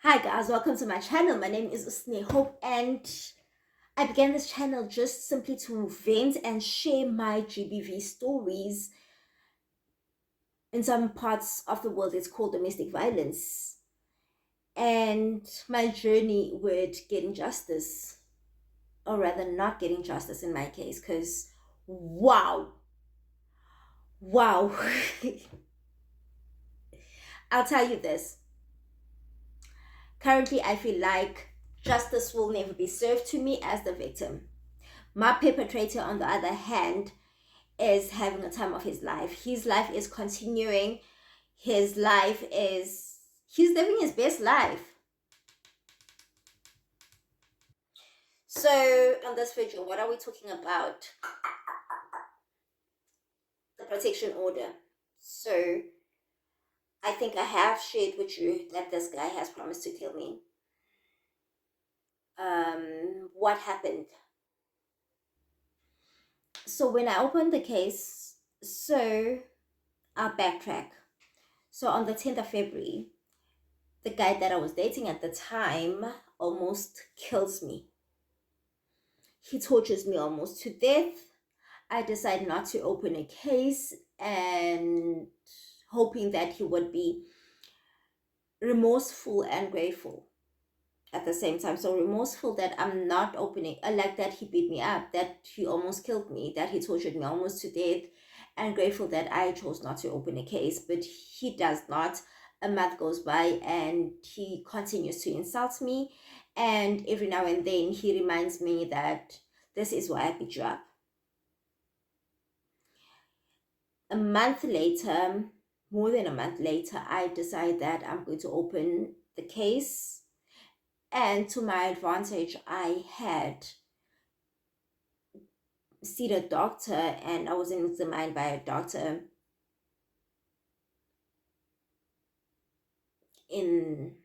Hi guys, welcome to my channel. My name is Usne Hope and I began this channel just simply to vent and share my GBV stories. In some parts of the world it's called domestic violence and my journey with getting justice, or rather not getting justice in my case, because wow, wow. I'll tell you this. Currently I feel like justice will never be served to me as the victim. My perpetrator, on the other hand, is having a time of his life. His life is continuing. He's living his best life. So, on this video, what are we talking about? The protection order. So, I think I have shared with you that this guy has promised to kill me. What happened? So, when I opened the case, I'll backtrack. So, on the 10th of February, the guy that I was dating at the time almost kills me. He tortures me almost to death. I decide not to open a case and hoping that he would be remorseful and grateful at the same time. So remorseful that I'm not opening, like that he beat me up, that he almost killed me, that he tortured me almost to death, and grateful that I chose not to open a case. But he does not. A month goes by and he continues to insult me, and every now and then he reminds me that this is why I beat you up. A month later, more than a month later, I decide that I'm going to open the case, and to my advantage I had seen a doctor and I was examined by a doctor in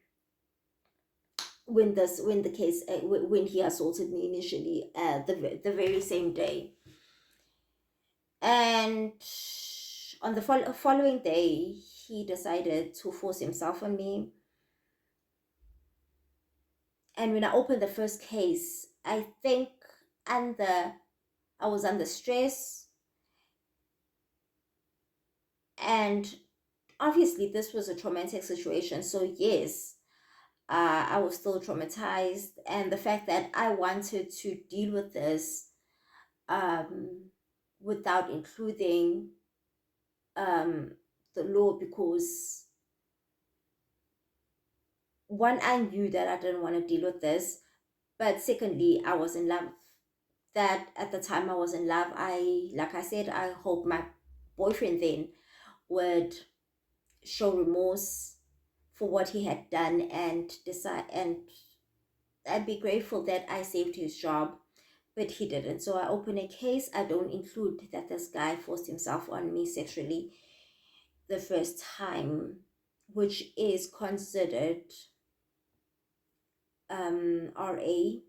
when the case when he assaulted me initially, the very same day. And on the following day he decided to force himself on me. And when I opened the first case, I think under I was under stress, and obviously this was a traumatic situation, so yes, I was still traumatized. And the fact that I wanted to deal with this without including the law, because one, I knew that I didn't want to deal with this, but secondly, I was in love. That at the time I was in love, like I said, I hope my boyfriend then would show remorse for what he had done and decide, and I'd be grateful that I saved his job, but he didn't. So I open a case. I don't include that this guy forced himself on me sexually the first time, which is considered RAPE.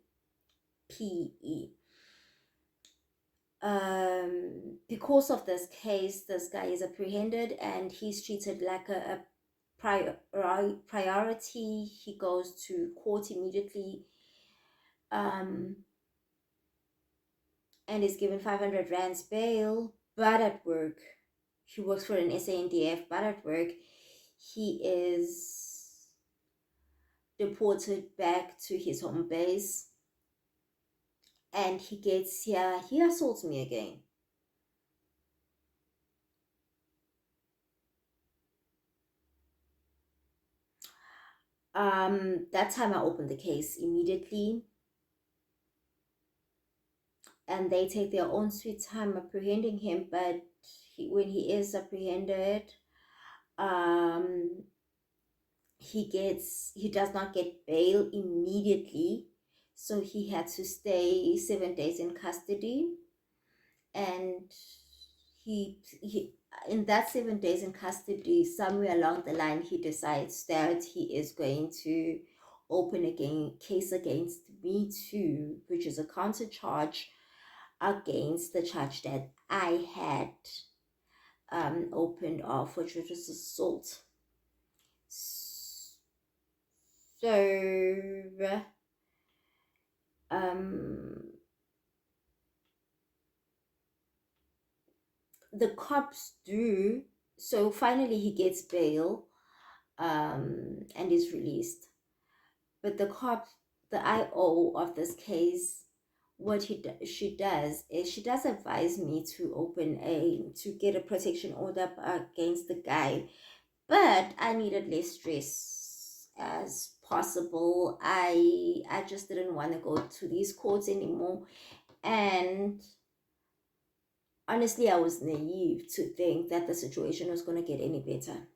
Because of this case, this guy is apprehended and he's treated like a priority. He goes to court immediately, and is given 500 rands bail. But at work, he works for an SANDF, but at work he is deported back to his home base, and he gets here, he assaults me again. That time I opened the case immediately, and they take their own sweet time apprehending him. But when he is apprehended, um he does not get bail immediately, so he had to stay 7 days in custody. And he in that 7 days in custody, somewhere along the line he decides that he is going to open a case against me too, which is a counter charge against the charge that I had opened off, which was assault. So um the cops do. So finally he gets bail, and is released. But the cop, the IO of this case, she does is she does advise me to to get a protection order against the guy, but I needed less stress as possible. I just didn't want to go to these courts anymore, and honestly, I was naive to think that the situation was going to get any better.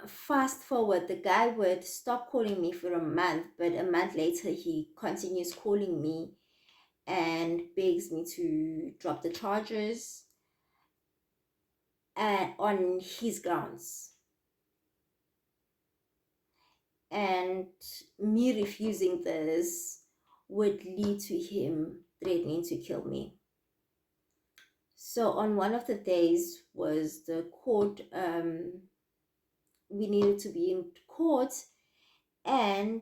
Fast forward, the guy would stop calling me for a month, but a month later, he continues calling me and begs me to drop the charges on his grounds. And me refusing this would lead to him threatening to kill me. So on one of the days was the court, we needed to be in court, and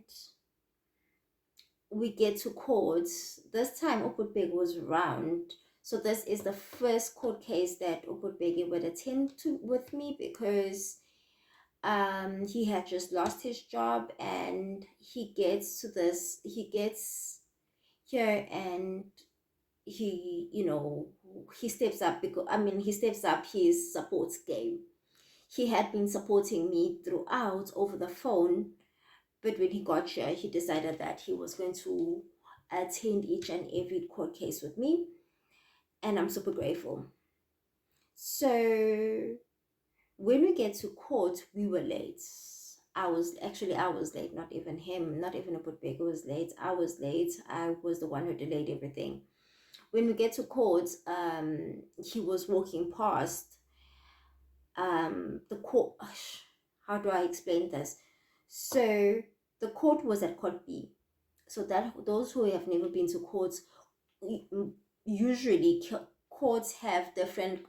we get to court. This time Oputbeg was around. So this is the first court case that Oputbeg would attend to with me, because he had just lost his job, and he gets here, and he steps up, because he steps up his support game. He had been supporting me throughout over the phone, but when he got here, he decided that he was going to attend each and every court case with me, and I'm super grateful. So when we get to court, we were late. I was late, not even him, not even a Putbeg was late. I was late. I was the one who delayed everything. When we get to court, he was walking past the court. How do I explain this? So the court was at Court B. So that those who have never been to courts, usually courts have different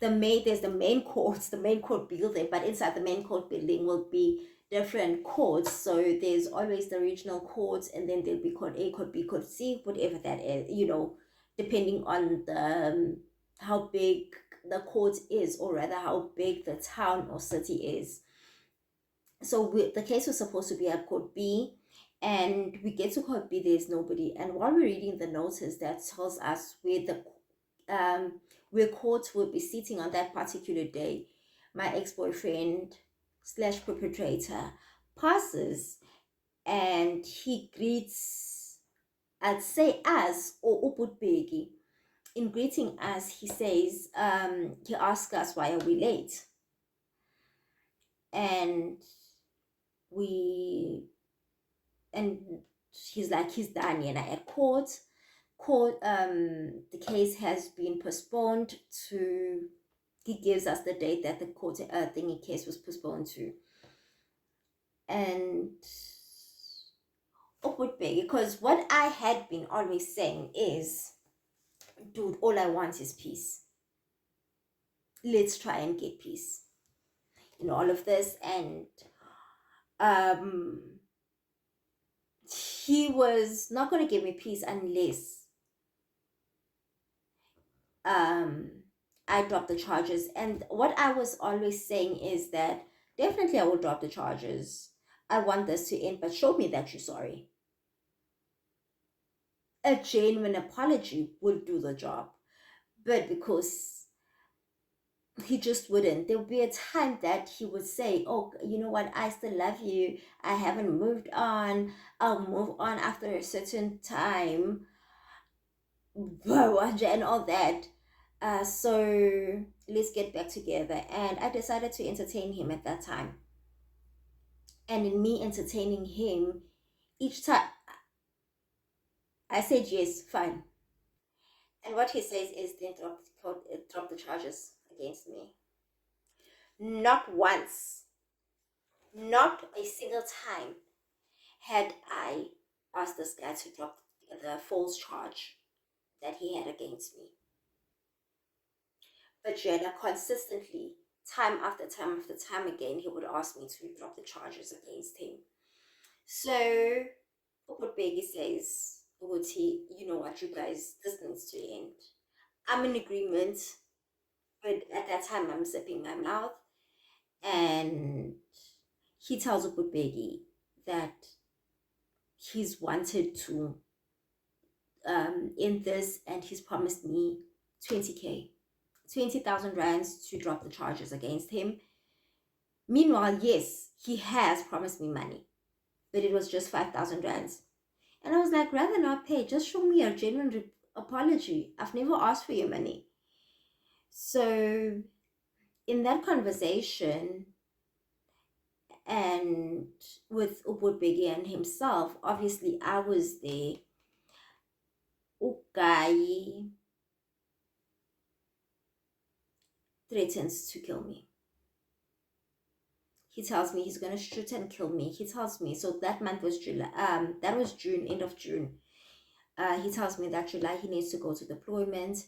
there's the main courts, the main court building, but inside the main court building will be different courts. So there's always the regional courts, and then there'll be court A, court B, court C, whatever that is, depending on how big the court is, or rather how big the town or city is. So the case was supposed to be at court B, and we get to court B, there's nobody. And while we're reading the notice that tells us where court will be sitting on that particular day, my ex-boyfriend slash perpetrator passes, and he greets, I'd say us, or Uputbegi. In greeting us, he says, he asks us why are we late, and we and he's like, he's done, and I at the case has been postponed to, he gives us the date that the court thingy case was postponed to. And awkward big, because what I had been always saying is, dude, all I want is peace. Let's try and get peace in all of this. And um he was not going to give me peace unless um I drop the charges. And what I was always saying is that definitely I will drop the charges. I want this to end, but show me that you're sorry. A genuine apology will do the job. But because he just wouldn't, there would be a time that he would say, oh, you know what, I still love you, I haven't moved on, I'll move on after a certain time, and all that. So let's get back together. And I decided to entertain him at that time. And in me entertaining him, each time I said yes, fine. And what he says is, then drop the charges against me. Not once, not a single time had I asked this guy to drop the false charge that he had against me. But Jada consistently, time after time after time again, he would ask me to drop the charges against him. So what Peggy says, Uguti, you know what, you guys, this needs to end. I'm in agreement, but at that time I'm zipping my mouth, and he tells Peggy that he's wanted to end this, and he's promised me 20k, 20,000 rands to drop the charges against him. Meanwhile, yes, he has promised me money, but it was just 5,000 rands. And I was like, rather not pay, just show me a genuine apology. I've never asked for your money. So in that conversation, and with Ubudbegi and himself, obviously I was there. Ugai threatens to kill me. He tells me he's gonna shoot and kill me. He tells me, so that month was July. That was June, end of June. He tells me that July he needs to go to deployment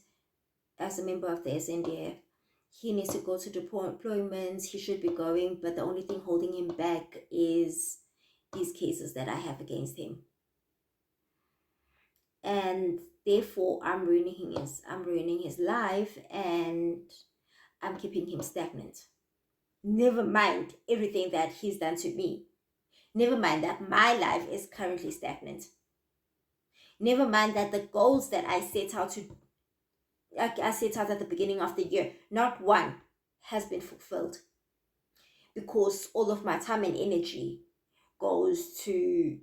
as a member of the SNDF. He needs to go to deployment. He should be going, but the only thing holding him back is these cases that I have against him. And therefore, I'm ruining his life, and I'm keeping him stagnant. Never mind everything that he's done to me. Never mind that my life is currently stagnant. Never mind that the goals that I set out at the beginning of the year, not one has been fulfilled, because all of my time and energy goes to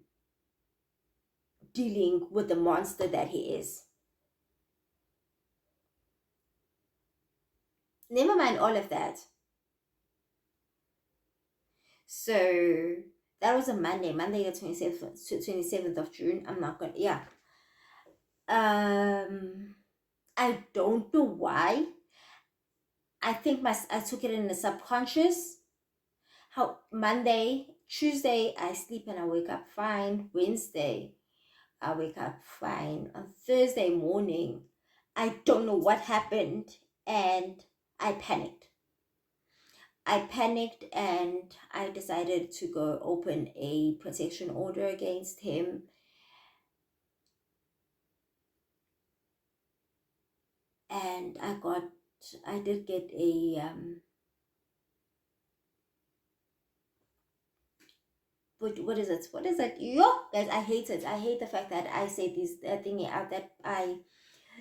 dealing with the monster that he is. Never mind all of that. So that was a Monday the 27th of June. I'm not gonna, yeah. I don't know why. I think I took it in the subconscious. How Monday, Tuesday, I sleep and I wake up fine. Wednesday, I wake up fine. On Thursday morning, I don't know what happened, and I panicked. And I decided to go open a protection order against him. And I did get a what is it? Yo, guys, I hate it. I hate the fact that I say this thingy out that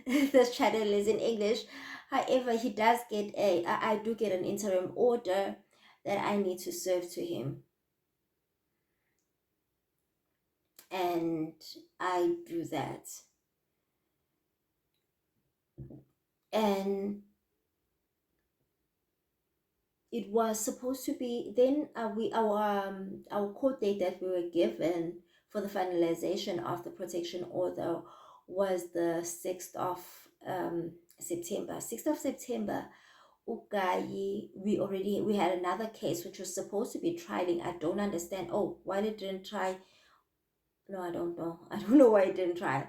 this channel is in English. However, he does get I do get an interim order that I need to serve to him, and I do that. And it was supposed to be then our court date that we were given for the finalization of the protection order was the 6th of September. 6th of September, Ugayi, we had another case which was supposed to be trialing. I don't understand. Oh, why it didn't try? No, I don't know. I don't know why it didn't try.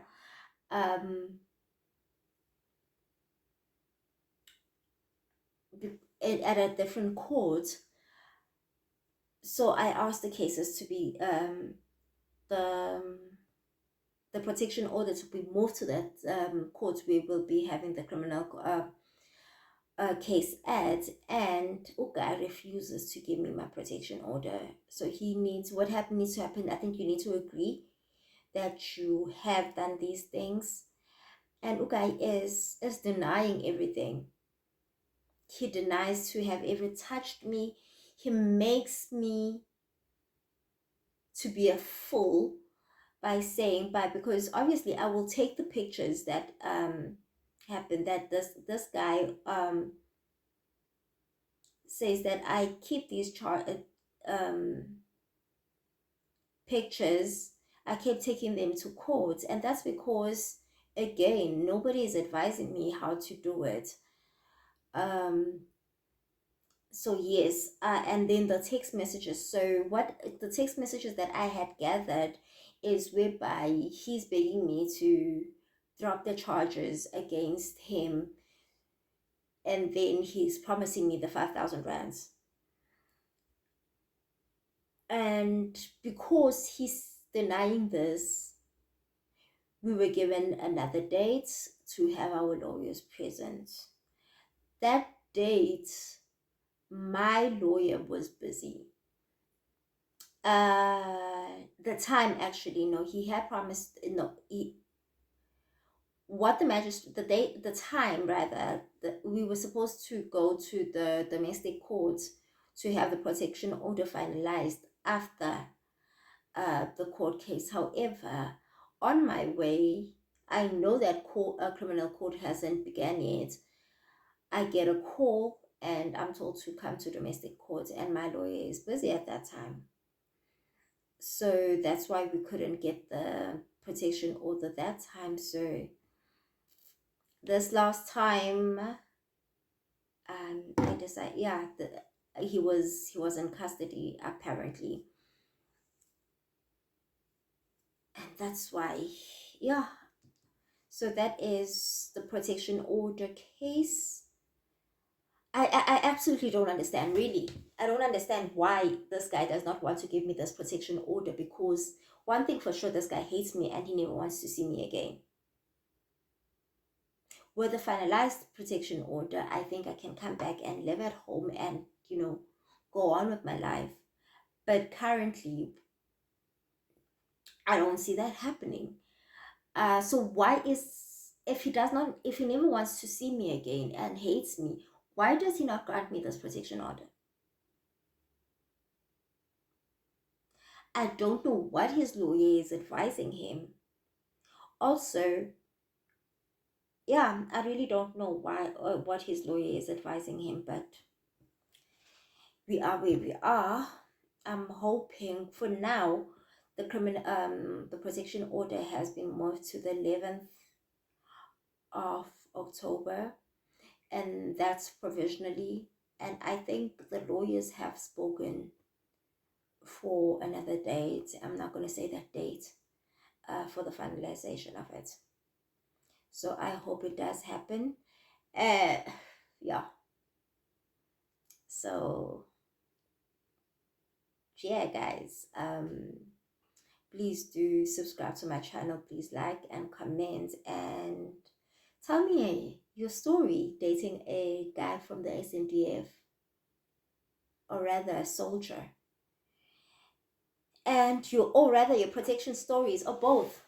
At a different court. So I asked the cases to be the protection order to be moved to that court we will be having the criminal case at, and Uga refuses to give me my protection order. So needs to happen. I think you need to agree that you have done these things, and Uga is denying everything. He denies to have ever touched me. He makes me to be a fool by saying, because obviously I will take the pictures that happened, that this guy says that I keep these pictures. I kept taking them to court, and that's because again nobody is advising me how to do it. So yes, and then the text messages. So what the text messages that I had gathered is whereby he's begging me to drop the charges against him, and then he's promising me the 5,000 rands. And because he's denying this, we were given another date to have our lawyers present. That date, my lawyer was busy. The time, actually, no, he had promised, no, what the magistrate, the date, the time rather, we were supposed to go to the domestic court to have the protection order finalized after the court case. However, on my way, I know that criminal court hasn't begun yet. I get a call and I'm told to come to domestic court, and my lawyer is busy at that time. So that's why we couldn't get the protection order that time. So this last time, I decided, yeah, he was in custody apparently, and that's why, yeah. So that is the protection order case. I absolutely don't understand, really. I don't understand why this guy does not want to give me this protection order, because one thing for sure, this guy hates me and he never wants to see me again. With a finalized protection order, I think I can come back and live at home and, go on with my life. But currently, I don't see that happening. So why is, if he never wants to see me again and hates me, why does he not grant me this protection order? I don't know what his lawyer is advising him. Also, yeah, I really don't know why or what his lawyer is advising him, but we are where we are. I'm hoping for now the protection order has been moved to the 11th of October, and that's provisionally. And I think the lawyers have spoken for another date. I'm not going to say that date for the finalization of it. So I hope it does happen. Yeah. So yeah, guys. Please do subscribe to my channel. Please like and comment and tell me your story dating a guy from the SNDF, or rather a soldier, and your, or rather your protection stories, or both.